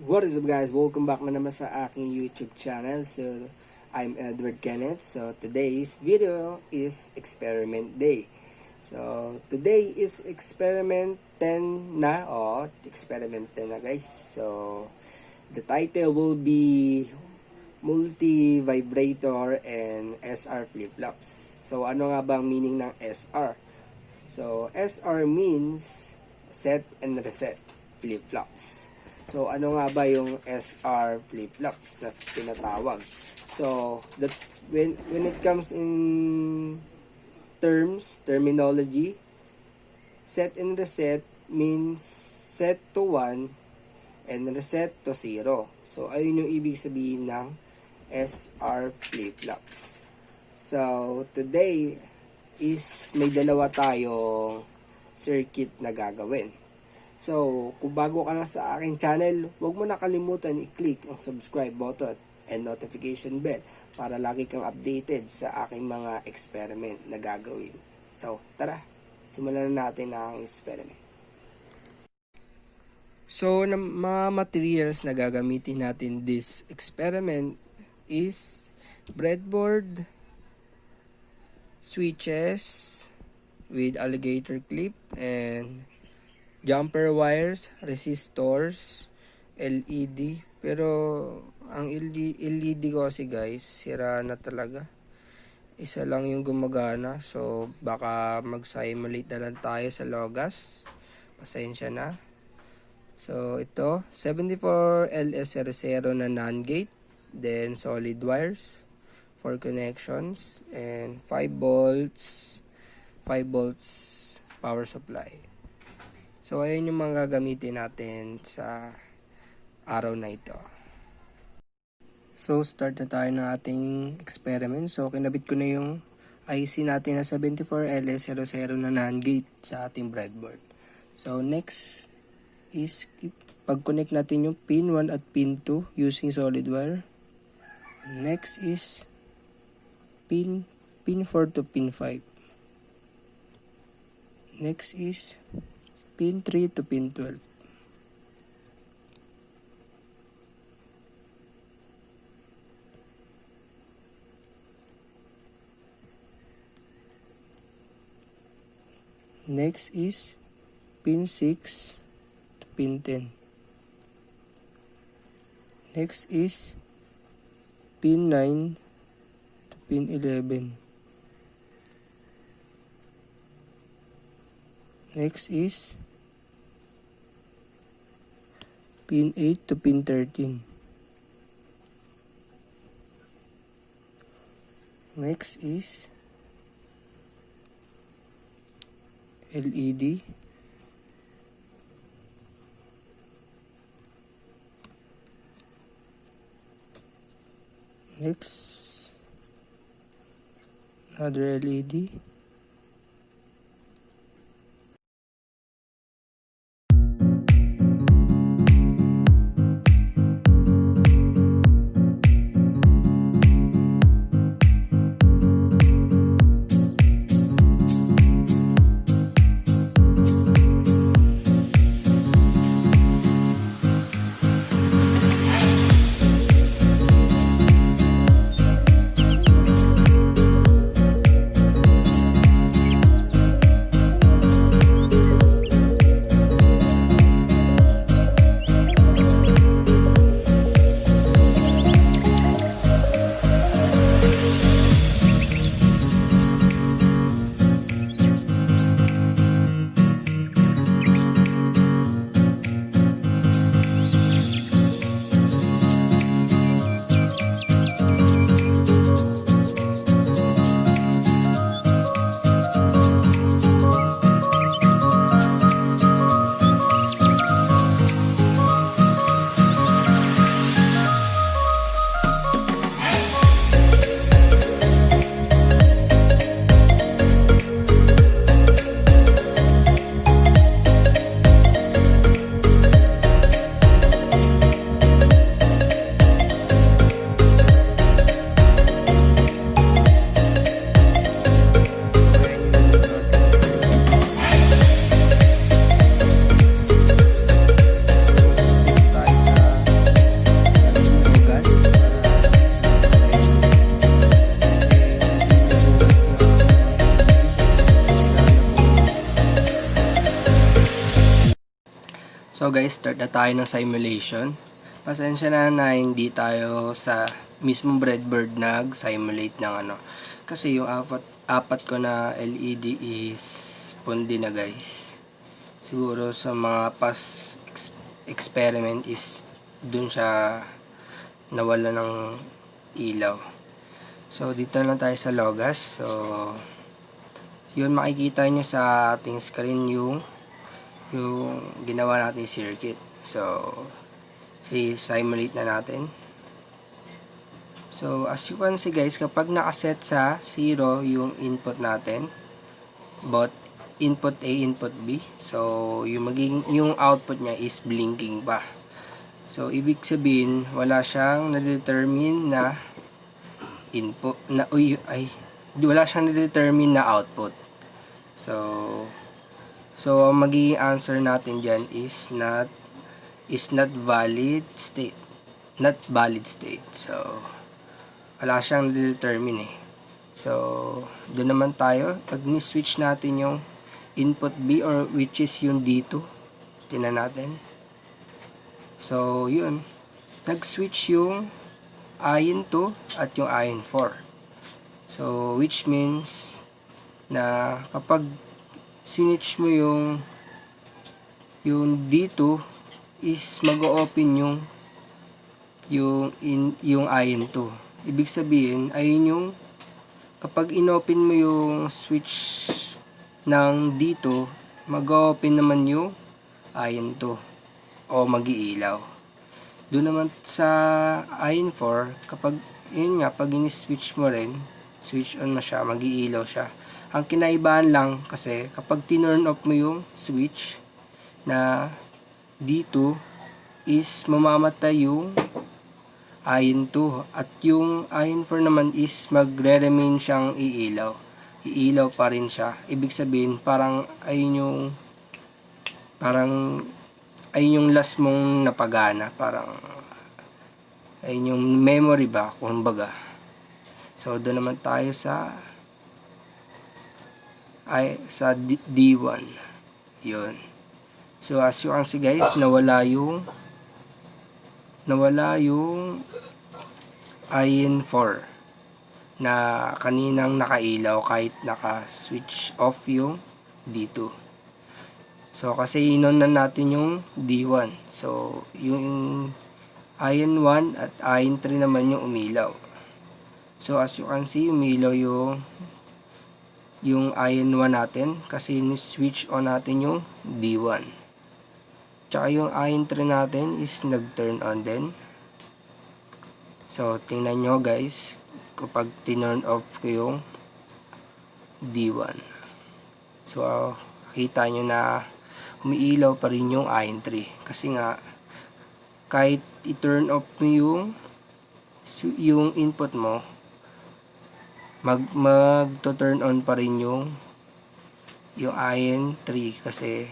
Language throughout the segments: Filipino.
What is up guys? Welcome back na naman sa aking YouTube channel. So, I'm Edward Kenneth. So, today's video is Experiment Day. So, today is Experiment 10 na. Experiment 10 na guys. So, the title will be Multi-Vibrator and SR Flip-Flops. So, ano nga ba ang meaning ng SR? So, SR means Set and Reset Flip-Flops. So, ano nga ba yung SR flip-flops na tinatawag? So, that when it comes in terminology, set and reset means set to 1 and reset to 0. So, ayun yung ibig sabihin ng SR flip-flops. So, today is may dalawa tayong circuit na gagawin. So, kung bago ka lang sa aking channel, huwag mo nakalimutan i-click ang subscribe button and notification bell para lagi kang updated sa aking mga experiment na gagawin. So, tara, simulan na natin ang experiment. So, mga materials na gagamitin natin this experiment is breadboard, switches with alligator clip, and jumper wires, resistors, LED. Pero ang LED ko kasi guys, sira na talaga. Isa lang yung gumagana. So baka mag-simulate na lang tayo sa Logas. Pasensya na. So ito, 74 LS00 na NAND gate. Then solid wires, 4 connections, and 5 volts power supply. So, ayun yung mga gagamitin natin sa araw na ito. So, start na tayo ng ating experiment. So, kinabit ko na yung IC natin na 74LS00 na NAND gate sa ating breadboard. So, next is pag-connect natin yung pin 1 at pin 2 using solid wire. Next is pin 4 to pin 5. Next is pin 3 to pin 12. Next is pin 6 to pin 10. Next is pin 9 to pin 11. Next is pin 8 to pin 13. Next is LED. Next, another LED. So guys, start na tayo ng simulation. Pasensya na hindi tayo sa mismong breadboard nag-simulate ng ano. Kasi yung apat ko na LED is pundi na guys. Siguro sa mga past experiment is dun siya nawala ng ilaw. So dito lang tayo sa Logas. So yun, makikita nyo sa ating screen yung ginawa natin circuit. So simulate na natin. So as you can see guys, kapag nakaset sa 0 yung input natin, both input A, input B, so yung output niya is blinking pa. So ibig sabihin wala siyang na-determine na input na wala siyang na-determine na output. So ang magiging answer natin diyan is not valid state. Not valid state. So wala siyang determine eh. So doon naman tayo pag ni-switch natin yung input B, or which is yung D2. Tingnan natin. So yun, nag-switch yung ion 2 at yung ion 4. So which means na kapag switch mo yung D2 is mag-o-open yung ion 2. Ibig sabihin ayun yung kapag inopen mo yung switch ng D2, mag-o-open naman yung ion 2 o mag-iilaw. Doon naman sa ion 4, kapag yun nga, pag ini-switch mo rin, switch on mo siya, mag-iilaw siya. Ang kinaibahan lang kasi kapag tinurn off mo yung switch na D2 is mamamatay yung ion 2, at yung ion 4 naman is magre-remain siyang iilaw. Iilaw pa rin siya. Ibig sabihin parang ayun yung last mong napagana, parang ayun yung memory ba, kumbaga. So doon naman tayo sa D1. Yun. So as you can see guys, nawala yung ion 4 na kaninang nakailaw kahit naka-switch off yung D2. So kasi inon na natin yung D1. So yung ion 1 at ion 3 naman yung umilaw. So as you can see, umilaw yung ion 1 natin kasi ni-switch on natin yung D1. Tsaka yung ion 3 natin is nag-turn on din. So tingnan nyo guys, kapag tinurn off ko yung D1. So kita nyo na umiilaw pa rin yung ion 3. Kasi nga, kahit i-turn off mo yung input mo, mag-turn on pa rin yung ion 3. Kasi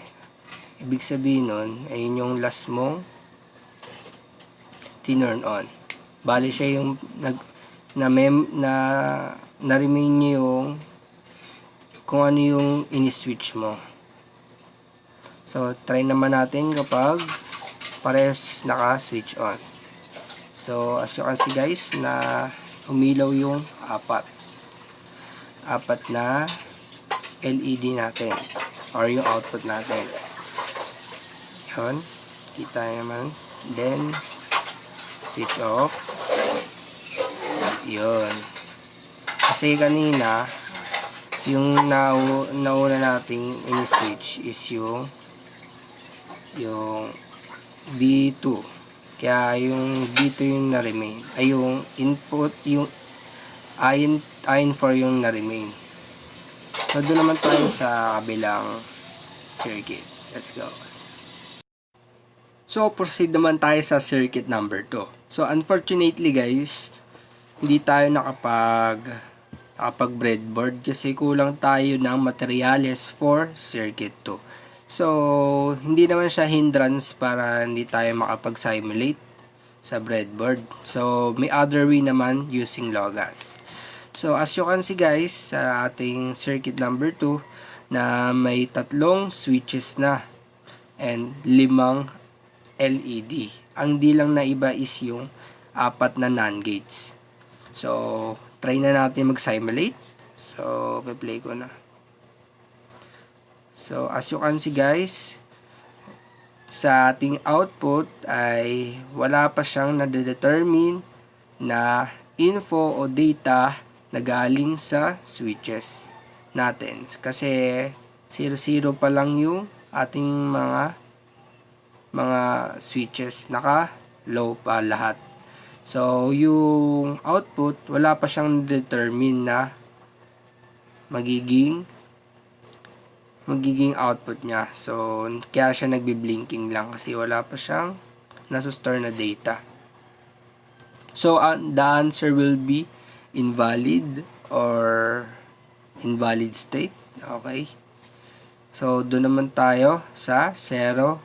ibig sabihin nun, ayun yung last mong tinurn on. Bali siya yung na-remain nyo yung kung ano yung ini-switch mo. So try naman natin kapag pares naka-switch on. So as you can see guys, na umilaw yung apat na LED natin or yung output natin. Yun, kita naman. Then switch off. Yun. Kasi kanina yung nauna nating ini-switch is yung D2. Kaya yung D2 yung na-remain. Ay yung input, yung ion 4 yung na-remain. So doon naman tayo sa kabilang circuit. Let's go. So proceed naman tayo sa circuit number 2. So unfortunately guys, hindi tayo nakapag breadboard kasi kulang tayo ng materyales for circuit 2. So, hindi naman siya hindrance para hindi tayo makapag-simulate sa breadboard. So, may other way naman using Logas. So, as you can see guys, sa ating circuit number 2 na may 3 switches na and 5 LED. Ang di lang na iba is yung 4 na NAND gates. So, try na natin mag-simulate. So, play ko na. So, as you can see guys, sa ating output ay wala pa siyang nade-determine na info o data na galing sa switches natin. Kasi 0-0 pa lang yung ating mga switches. Naka-low pa lahat. So, yung output, wala pa siyang determine na magiging output niya. So, kaya siya nagbi-blinking lang kasi wala pa siyang nasa-store na data. So, the answer will be invalid or invalid state. Okay. So, doon naman tayo sa 0,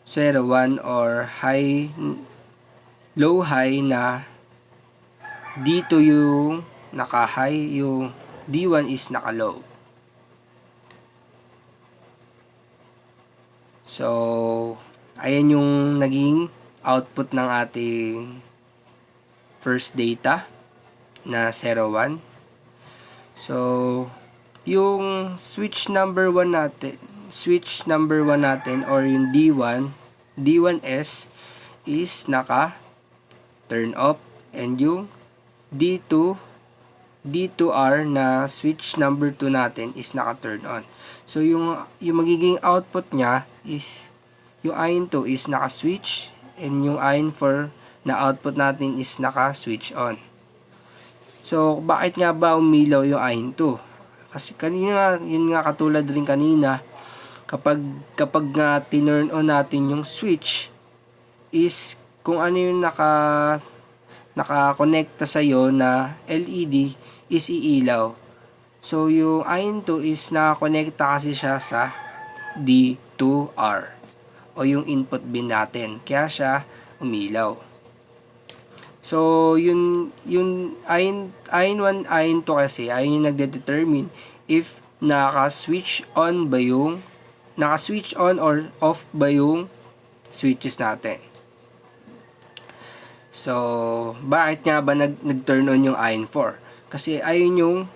0, 1 or low high na dito yung naka-high, yung D1 is naka-low. So, ayan yung naging output ng ating first data na 0, 1. So, yung switch number 1 natin or yung D1S is naka turn off, and yung D2R na switch number 2 natin is naka-turn on. So, yung magiging output niya is, yung IN2 is naka-switch, and yung IN4 na output natin is naka-switch on. So, bakit nga ba umilaw yung IN2? Kasi kanina, yun nga katulad rin kanina, kapag nga tinurn on natin yung switch, is kung ano yung nakakonekta sa'yo na LED is iilaw. So, yung IN2 is nakakonekta kasi siya sa D2R o yung input bin natin. Kaya siya umilaw. So, yung IN1, IN2 kasi, ayun yung nagde-determine if naka-switch on or off ba yung switches natin. So, bakit nga ba nag-turn on yung IN4? Kasi ayun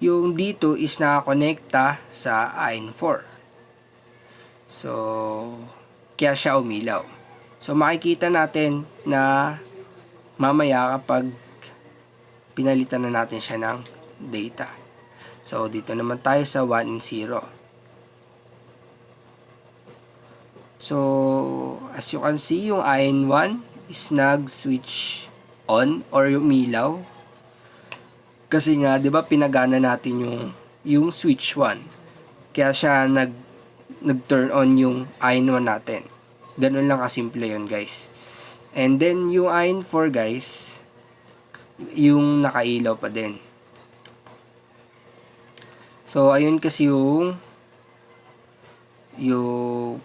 yung dito is nakakonekta sa IN4. So, kaya siya umilaw. So, makikita natin na mamaya kapag pinalitan na natin siya ng data. So, dito naman tayo sa 1 and 0. So, as you can see, yung IN1 is nag-switch on or umilaw. Kasi nga, 'di ba, pinagana natin yung switch 1. Kaya siya nag-turn on yung IN1 natin. Ganun lang kasimple yun, guys. And then, yung IN4, guys, yung nakailaw pa din. So, ayun kasi yung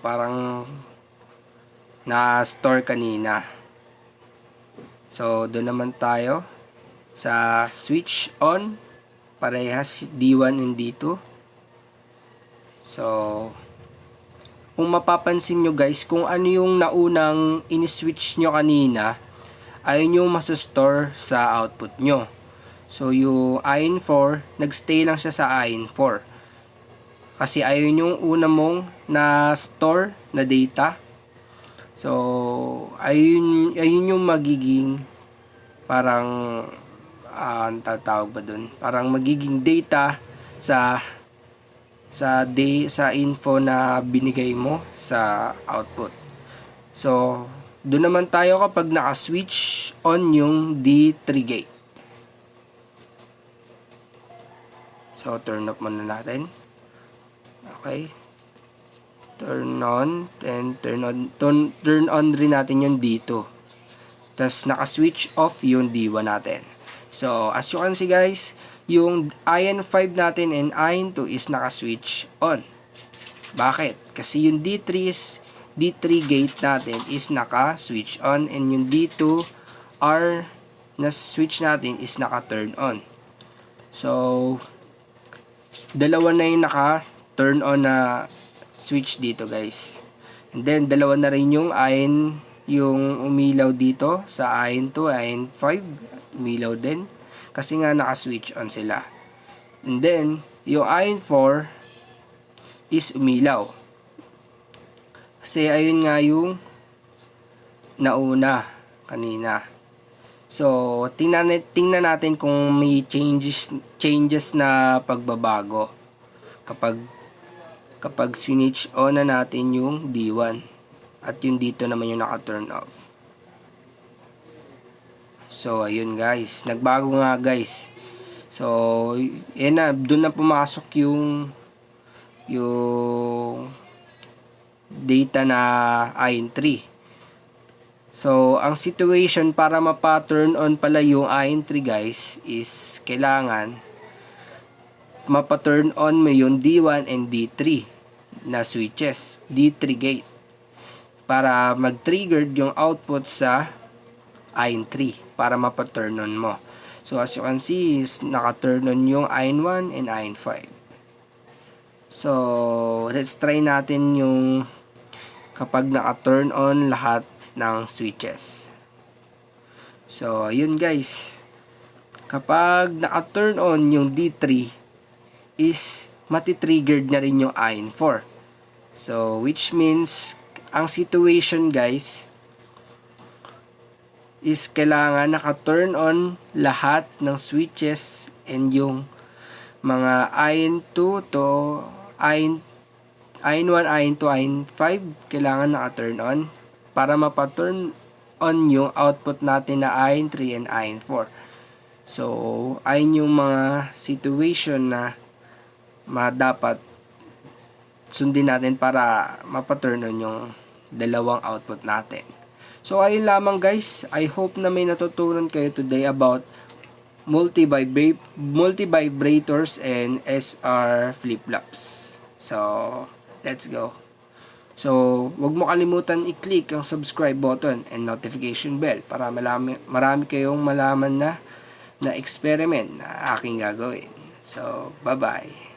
parang na-store kanina. So, doon naman tayo sa switch on. Parehas D1 and D2. So, kung mapapansin nyo guys, kung ano yung naunang in-switch nyo kanina, ayun yung masastore sa output nyo. So, yung IN4, nagstay lang siya sa IN4. Kasi ayun yung una mong na-store na data. So, ayun yung magiging parang, tatawag ba dun? Parang magiging data sa info na binigay mo sa output. So, doon naman tayo kapag naka-switch on yung D3 gate. So, turn off muna natin. Okay. Turn on, and turn on rin natin yung D2. Tapos, naka-switch off yung D1 natin. So, as you can see guys, yung IN5 natin and IN2 is naka-switch on. Bakit? Kasi yung D3 gate natin is naka-switch on, and yung D2R na switch natin is naka-turn on. So, dalawa na yung naka-turn on na switch dito guys. And then dalawa na rin yung IN, yung umilaw dito sa IN 2, IN 5, umilaw din kasi nga naka-switch on sila. And then yung IN 4 is umilaw kasi ayun nga yung nauna kanina. So tingnan natin kung may changes na pagbabago kapag switch on na natin yung D1 at yung dito naman yung naka-turn off. So ayun guys, nagbago nga guys. So yan na, doon na pumasok yung data na IN3. So ang situation para mapa-turn on pala yung IN3 guys is kailangan mapa-turn on mo yung D1 and D3 na switches, D3 gate, para mag-trigger yung output sa IN3 para mapa-turn on mo. So as you can see is naka-turn on yung IN1 and IN5. So let's try natin yung kapag naka-turn on lahat ng switches. So ayun guys, kapag naka-turn on yung D3 is mati-triggered na rin yung IN4. So which means ang situation guys is kailangan naka-turn on lahat ng switches and yung mga IN2 to IN1, IN2, IN5 kailangan naka-turn on para mapa-turn on yung output natin na IN3 and IN4. So ayun yung mga situation na dapat sundin natin para mapa-turn on yung dalawang output natin. So ayun lamang guys, I hope na may natutunan kayo today about multi-vibrators and SR flip-flops. So let's go. So wag mo kalimutan i-click ang subscribe button and notification bell para marami kayong malaman na experiment na aking gagawin. So bye-bye.